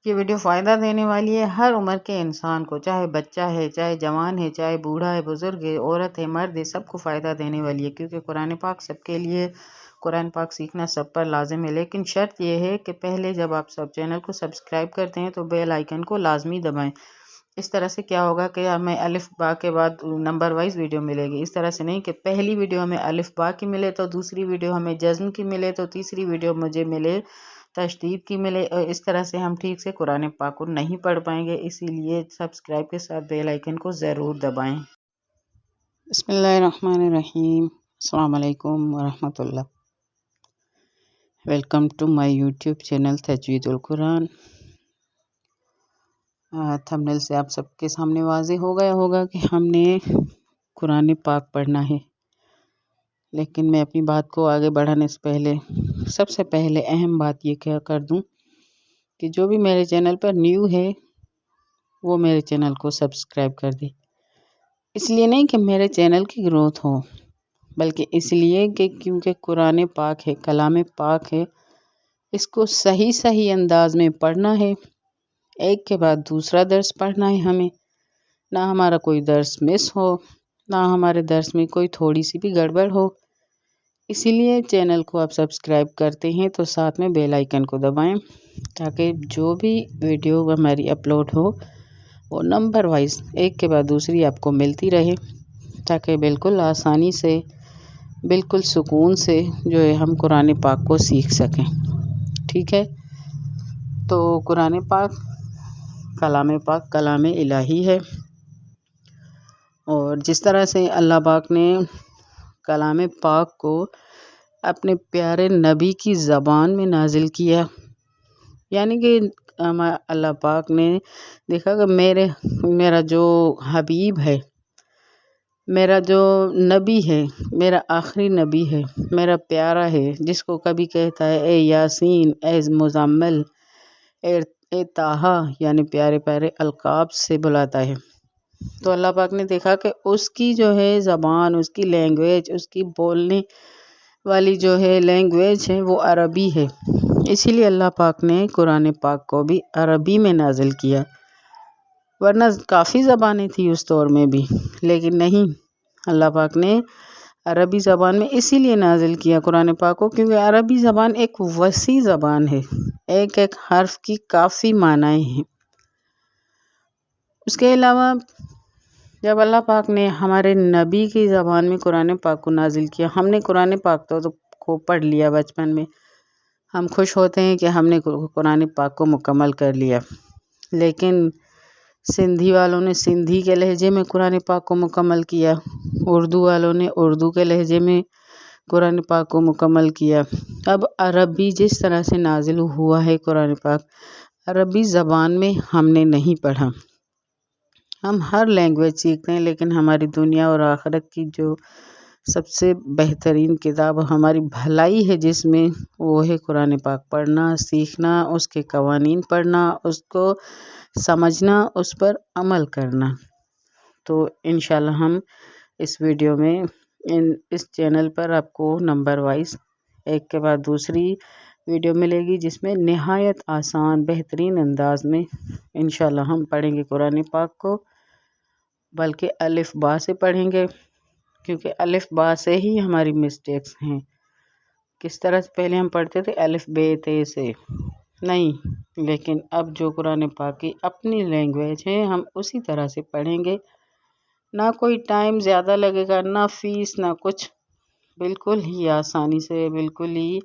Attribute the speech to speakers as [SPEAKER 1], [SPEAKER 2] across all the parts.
[SPEAKER 1] یہ ویڈیو فائدہ دینے والی ہے ہر عمر کے انسان کو، چاہے بچہ ہے، چاہے جوان ہے، چاہے بوڑھا ہے، بزرگ ہے، عورت ہے، مرد ہے، سب کو فائدہ دینے والی ہے، کیونکہ قرآن پاک سب کے لیے، قرآن پاک سیکھنا سب پر لازم ہے۔ لیکن شرط یہ ہے کہ پہلے جب آپ سب چینل کو سبسکرائب کرتے ہیں تو بیل آئیکن کو لازمی دبائیں۔ اس طرح سے کیا ہوگا کہ ہمیں الف با کے بعد نمبر وائز ویڈیو ملے گی، اس طرح سے نہیں کہ پہلی ویڈیو ہمیں الف با کی ملے تو دوسری ویڈیو ہمیں جزم کی ملے تو تیسری ویڈیو مجھے ملے تشدید کی ملے، اور اس طرح سے ہم ٹھیک سے قرآن پاک کو نہیں پڑھ پائیں گے۔ اسی لیے سبسکرائب کے ساتھ بیل آئیکن کو ضرور دبائیں۔ بسم اللہ الرحمن الرحیم، السلام علیکم ورحمۃ اللہ۔ Welcome to my YouTube channel تجوید القرآن۔ تھمبنیل سے آپ سب کے سامنے واضح ہو گیا ہوگا کہ ہم نے قرآن پاک پڑھنا ہے، لیکن میں اپنی بات کو آگے بڑھانے سے پہلے سب سے پہلے اہم بات یہ کیا کر دوں کہ جو بھی میرے چینل پر نیو ہے وہ میرے چینل کو سبسکرائب کر دے۔ اس لیے نہیں کہ میرے چینل کی گروتھ ہو، بلکہ اس لیے کہ کیونکہ قرآن پاک ہے، کلام پاک ہے، اس کو صحیح انداز میں پڑھنا ہے، ایک کے بعد دوسرا درس پڑھنا ہے ہمیں، نہ ہمارا کوئی درس مس ہو، نہ ہمارے درس میں کوئی تھوڑی سی بھی گڑبڑ ہو۔ اسی لیے چینل کو آپ سبسکرائب کرتے ہیں تو ساتھ میں بیل آئیکن کو دبائیں، تاکہ جو بھی ویڈیو ہماری اپلوڈ ہو وہ نمبر وائز ایک کے بعد دوسری آپ کو ملتی رہے، تاکہ بالکل آسانی سے، بالکل سکون سے جو ہے ہم قرآن پاک کو سیکھ سکیں۔ ٹھیک ہے، تو قرآن پاک کلام الہی ہے، اور جس طرح سے اللہ پاک نے کلام پاک کو اپنے پیارے نبی کی زبان میں نازل کیا، یعنی کہ اللہ پاک نے دیکھا کہ میرا جو حبیب ہے، میرا جو نبی ہے، میرا آخری نبی ہے، میرا پیارا ہے، جس کو کبھی کہتا ہے اے یاسین، اے مزمل، اے طٰہٰ، یعنی پیارے پیارے القاب سے بلاتا ہے۔ تو اللہ پاک نے دیکھا کہ اس کی جو ہے زبان، اس کی لینگویج، اس کی بولنے والی جو ہے لینگویج ہے وہ عربی ہے، اسی لیے اللہ پاک نے قرآن پاک کو بھی عربی میں نازل کیا، ورنہ کافی زبانیں تھیں اس دور میں بھی، لیکن نہیں، اللہ پاک نے عربی زبان میں اسی لیے نازل کیا قرآن پاک کو کیونکہ عربی زبان ایک وسیع زبان ہے، ایک ایک حرف کی کافی معنی ہیں۔ اس کے علاوہ جب اللہ پاک نے ہمارے نبی کی زبان میں قرآن پاک کو نازل کیا، ہم نے قرآن پاک کو پڑھ لیا بچپن میں، ہم خوش ہوتے ہیں کہ ہم نے قرآن پاک کو مکمل کر لیا، لیکن سندھی والوں نے سندھی کے لہجے میں قرآن پاک کو مکمل کیا، اردو والوں نے اردو کے لہجے میں قرآن پاک کو مکمل کیا۔ اب عربی جس طرح سے نازل ہوا ہے قرآن پاک، عربی زبان میں ہم نے نہیں پڑھا۔ ہم ہر لینگویج سیکھتے ہیں، لیکن ہماری دنیا اور آخرت کی جو سب سے بہترین کتاب ہماری بھلائی ہے جس میں، وہ ہے قرآن پاک پڑھنا، سیکھنا، اس کے قوانین پڑھنا، اس کو سمجھنا، اس پر عمل کرنا۔ تو انشاءاللہ ہم اس ویڈیو میں اس چینل پر آپ کو نمبر وائز ایک کے بعد دوسری ویڈیو ملے گی، جس میں نہایت آسان بہترین انداز میں انشاءاللہ ہم پڑھیں گے قرآن پاک کو، بلکہ الف با سے پڑھیں گے، کیونکہ الف با سے ہی ہماری مسٹیکس ہیں۔ کس طرح سے پہلے ہم پڑھتے تھے الف بے تے سے نہیں، لیکن اب جو قرآن پاک کی اپنی لینگویج ہے ہم اسی طرح سے پڑھیں گے، نہ کوئی ٹائم زیادہ لگے گا، نہ فیس، نہ کچھ، بالکل ہی آسانی سے، بالکل ہی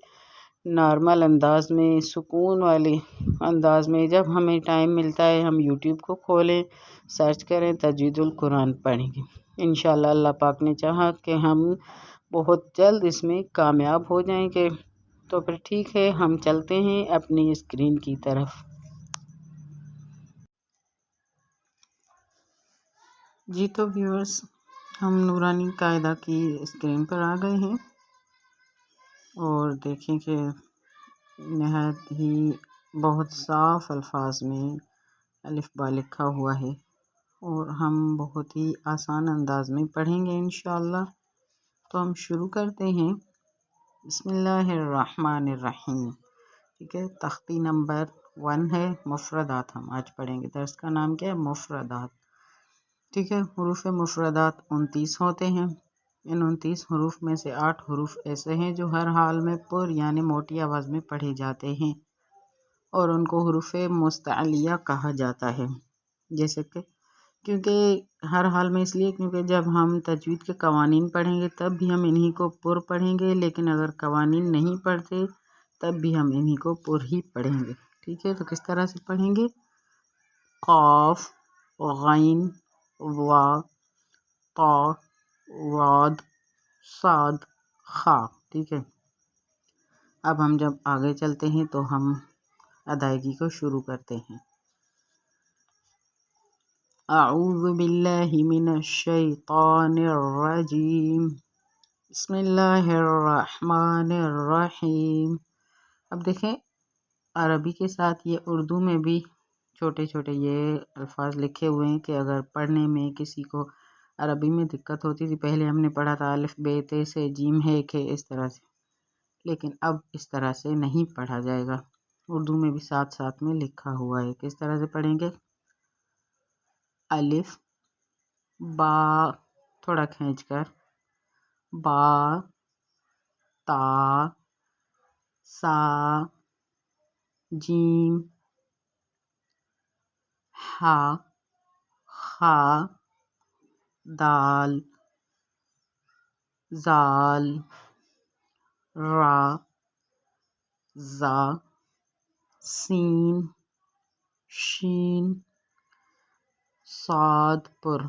[SPEAKER 1] نارمل انداز میں، سکون والے انداز میں۔ جب ہمیں ٹائم ملتا ہے ہم یوٹیوب کو کھولیں، سرچ کریں، تجوید القرآن پڑھیں گے انشاءاللہ۔ اللہ پاک نے چاہا کہ ہم بہت جلد اس میں کامیاب ہو جائیں گے۔ تو پھر ٹھیک ہے، ہم چلتے ہیں اپنی اسکرین کی طرف۔ جی تو ویورز، ہم نورانی قاعدہ کی اسکرین پر آ گئے ہیں، اور دیکھیں کہ نہایت ہی بہت صاف الفاظ میں الف با لکھا ہوا ہے، اور ہم بہت ہی آسان انداز میں پڑھیں گے انشاءاللہ۔ تو ہم شروع کرتے ہیں۔ بسم اللہ الرحمن الرحیم۔ ٹھیک ہے، تختی نمبر 1 ہے مفردات، ہم آج پڑھیں گے۔ درس کا نام کیا ہے؟ مفردات، ٹھیک ہے۔ حروف مفردات 29 ہوتے ہیں۔ ان 29 حروف میں سے 8 حروف ایسے ہیں جو ہر حال میں پر یعنی موٹی آواز میں پڑھے جاتے ہیں اور ان کو حروف مستعلیہ کہا جاتا ہے۔ جیسے کہ کیونکہ ہر حال میں اس لیے کیونکہ جب ہم تجوید کے قوانین پڑھیں گے تب بھی ہم انہی کو پر پڑھیں گے، لیکن اگر قوانین نہیں پڑھتے تب بھی ہم انہی کو پر ہی پڑھیں گے، ٹھیک ہے۔ تو کس طرح سے پڑھیں گے؟ قاف، غین، وا، طا، واد، صاد، خا، ٹھیک ہے۔ اب ہم جب آگے چلتے ہیں تو ہم ادائیگی کو شروع کرتے ہیں۔ اعوذ باللہ من الشیطان الرجیم، بسم اللہ الرحمن الرحیم۔ اب دیکھیں عربی کے ساتھ یہ اردو میں بھی چھوٹے چھوٹے یہ الفاظ لکھے ہوئے ہیں کہ اگر پڑھنے میں کسی کو عربی میں دقت ہوتی تھی، پہلے ہم نے پڑھا تھا الف بے تے سے جیم ہے کہ اس طرح سے، لیکن اب اس طرح سے نہیں پڑھا جائے گا۔ اردو میں بھی ساتھ ساتھ میں لکھا ہوا ہے، کس طرح سے پڑھیں گے؟ الف، با، تھوڑا کھینچ کر، با، تا، سا، جیم، ہا، خا، دال، زال، را، زا، سین، شین، صاد پر،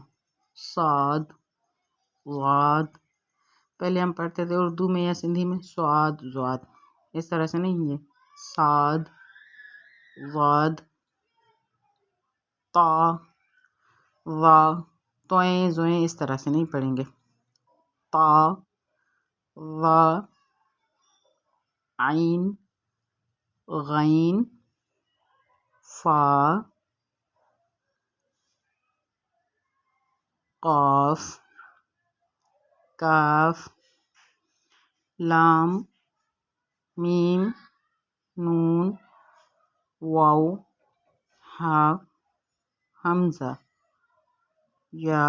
[SPEAKER 1] صاد، واد۔ پہلے ہم پڑھتے تھے اردو میں یا سندھی میں سواد زواد، اس طرح سے نہیں ہے، صاد، واد، تا، وا، توئیں زوئیں اس طرح سے نہیں پڑھیں گے، تا، وا، عین، غین، فا، قاف، کاف، لام، میم، نون، واو، ہا، حمزہ، یا،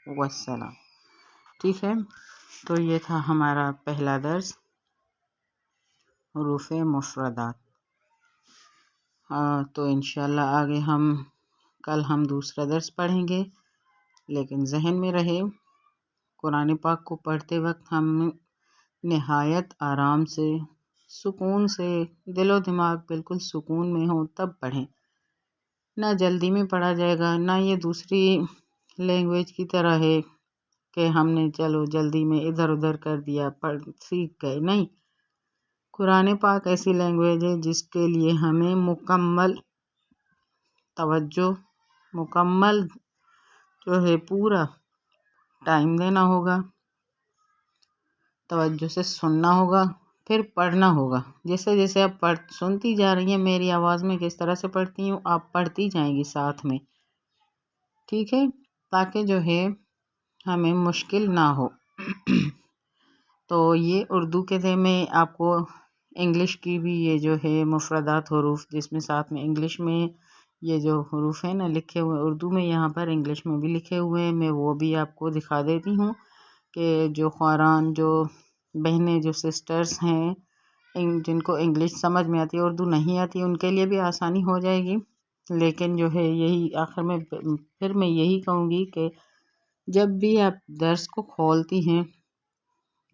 [SPEAKER 1] والسلام، ٹھیک ہے۔ تو یہ تھا ہمارا پہلا درس حروف مفردات۔ تو انشاءاللہ آگے کل ہم دوسرا درس پڑھیں گے، لیکن ذہن میں رہے قرآن پاک کو پڑھتے وقت ہم نہایت آرام سے، سکون سے، دل و دماغ بالکل سکون میں ہو تب پڑھیں، نہ جلدی میں پڑھا جائے گا، نہ یہ دوسری لینگویج کی طرح ہے کہ ہم نے چلو جلدی میں ادھر ادھر کر دیا، سیکھ گئے، نہیں۔ قرآن پاک ایسی لینگویج ہے جس کے لیے ہمیں مکمل توجہ، مکمل جو ہے پورا ٹائم دینا ہوگا، توجہ سے سننا ہوگا، پھر پڑھنا ہوگا۔ جیسے جیسے آپ سنتی جا رہی ہیں میری آواز میں کس طرح سے پڑھتی ہوں، آپ پڑھتی جائیں گی ساتھ میں، ٹھیک ہے، تاکہ جو ہے ہمیں مشکل نہ ہو۔ تو یہ اردو کے تھے، میں آپ کو انگلش کی بھی یہ جو ہے مفردات حروف، جس میں ساتھ میں انگلش میں یہ جو حروف ہیں نا لکھے ہوئے، اردو میں یہاں پر انگلش میں بھی لکھے ہوئے ہیں، میں وہ بھی آپ کو دکھا دیتی ہوں کہ جو خواران، جو بہنیں، جو سسٹرز ہیں جن کو انگلش سمجھ میں آتی ہے، اردو نہیں آتی، ان کے لیے بھی آسانی ہو جائے گی۔ لیکن جو ہے یہی آخر میں پھر میں یہی کہوں گی کہ جب بھی آپ درس کو کھولتی ہیں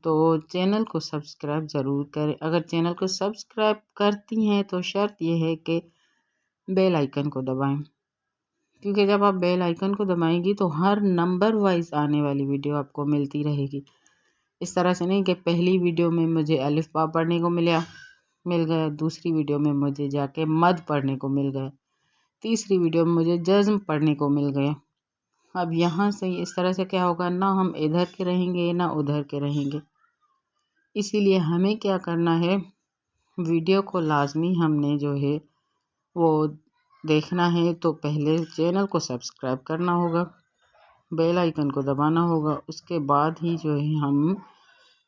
[SPEAKER 1] تو چینل کو سبسکرائب ضرور کریں۔ اگر چینل کو سبسکرائب کرتی ہیں تو شرط یہ ہے کہ بیل آئیکن کو دبائیں، کیونکہ جب آپ بیل آئیکن کو دبائیں گی تو ہر نمبر وائز آنے والی ویڈیو آپ کو ملتی رہے گی۔ اس طرح سے نہیں کہ پہلی ویڈیو میں مجھے الف با پڑھنے کو مل گیا، دوسری ویڈیو میں مجھے جا کے مد پڑھنے کو مل گیا، تیسری ویڈیو میں مجھے جزم پڑھنے کو مل گیا۔ اب یہاں سے اس طرح سے کیا ہوگا، نہ ہم ادھر کے رہیں گے نہ ادھر کے رہیں گے۔ اسی لیے ہمیں کیا کرنا ہے، ویڈیو کو لازمی ہم نے جو ہے وہ دیکھنا ہے تو پہلے چینل کو سبسکرائب کرنا ہوگا، بیل آئیکن کو دبانا ہوگا، اس کے بعد ہی جو ہے ہم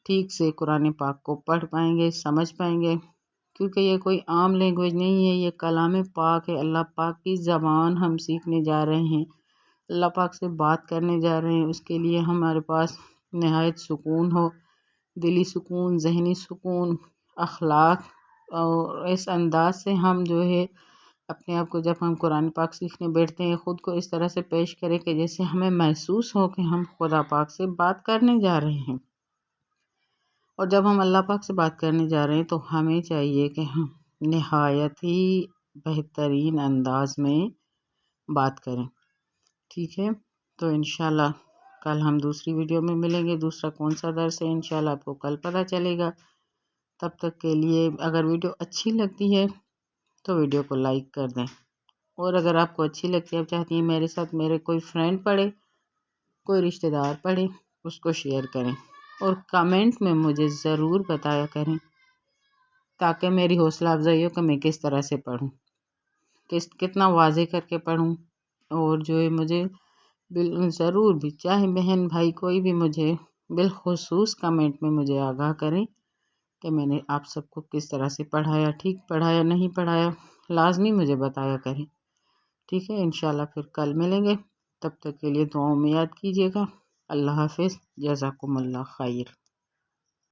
[SPEAKER 1] ٹھیک سے قرآن پاک کو پڑھ پائیں گے، سمجھ پائیں گے، کیونکہ یہ کوئی عام لینگویج نہیں ہے، یہ کلام پاک ہے، اللہ پاک کی زبان ہم سیکھنے جا رہے ہیں، اللہ پاک سے بات کرنے جا رہے ہیں۔ اس کے لیے ہمارے پاس نہایت سکون ہو، دلی سکون، ذہنی سکون، اخلاق، اور اس انداز سے ہم جو ہے اپنے آپ کو، جب ہم قرآن پاک سیکھنے بیٹھتے ہیں، خود کو اس طرح سے پیش کریں کہ جیسے ہمیں محسوس ہو کہ ہم خدا پاک سے بات کرنے جا رہے ہیں۔ اور جب ہم اللہ پاک سے بات کرنے جا رہے ہیں تو ہمیں چاہیے کہ ہم نہایت ہی بہترین انداز میں بات کریں، ٹھیک ہے؟ تو انشاءاللہ کل ہم دوسری ویڈیو میں ملیں گے۔ دوسرا کون سا درس ہے انشاءاللہ آپ کو کل پتہ چلے گا۔ تب تک کے لیے اگر ویڈیو اچھی لگتی ہے تو ویڈیو کو لائک کر دیں، اور اگر آپ کو اچھی لگتی ہے، آپ چاہتی ہیں میرے ساتھ میرے کوئی فرینڈ پڑھے، کوئی رشتہ دار پڑھے، اس کو شیئر کریں، اور کمنٹ میں مجھے ضرور بتایا کریں تاکہ میری حوصلہ افزائی ہو کہ میں کس طرح سے پڑھوں، کتنا واضح کر کے پڑھوں، اور جو ہے مجھے ضرور بھی، چاہے بہن بھائی کوئی بھی، مجھے بالخصوص کمنٹ میں مجھے آگاہ کریں کہ میں نے آپ سب کو کس طرح سے پڑھایا، ٹھیک پڑھایا نہیں پڑھایا، لازمی مجھے بتایا کریں، ٹھیک ہے؟ انشاءاللہ پھر کل ملیں گے، تب تک کے لیے دعاؤں میں یاد کیجیے گا۔ اللہ حافظ، جزاکم اللہ خیر۔